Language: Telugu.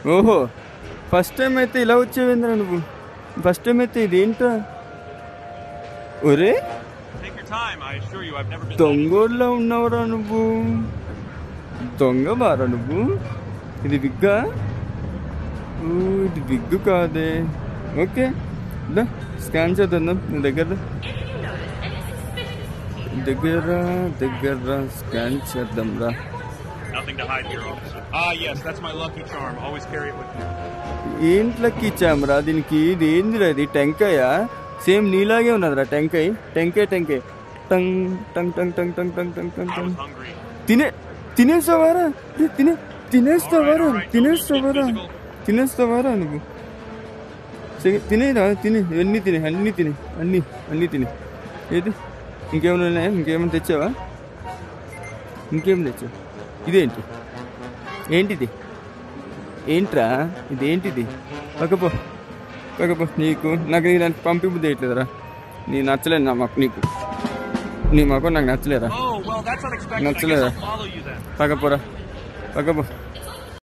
ఓహో ఫస్ట్ టైం అయితే ఇలా వచ్చేవేంద్రా నువ్వు ఫస్ట్ టైం అయితే ఇదేంట్రా ఒరే దొంగోడ్లా ఉన్నావురా నువ్వు దొంగ బారా నువ్వు ఇది విగ్గా ఇది విగ్గు కాదే ఓకే స్కాన్ చేద్దాం నీ దగ్గర స్కాన్ చేద్దాం రా ఏంటి లక్కీ చామ్ రా దీనికి ఇది ఏందిరా ఇది టెంకాయ సేమ్ నీలాగే ఉన్నదిరా టెంకాయ టంగ్ టంగ్ టంగ్ టంగ్ టంగ్ టంగ్ టంగ్ టంగ్ టంగ్ తినేస్తావారా నువ్వు తినేరా అన్నీ తినే ఏది ఇంకేమైనా ఉన్నాయా ఇంకేమైనా తెచ్చావా ఇంకేమైనా తెచ్చావా ఏంటిది ఏంట్రా ఇదేంటిది పక్కపో నీకు నాకు నాకు పంపిబుద్ధి వేయట్లేదురా నీ నచ్చలేదు నీకు నీ మాకు నాకు నచ్చలేదా పక్కపోరా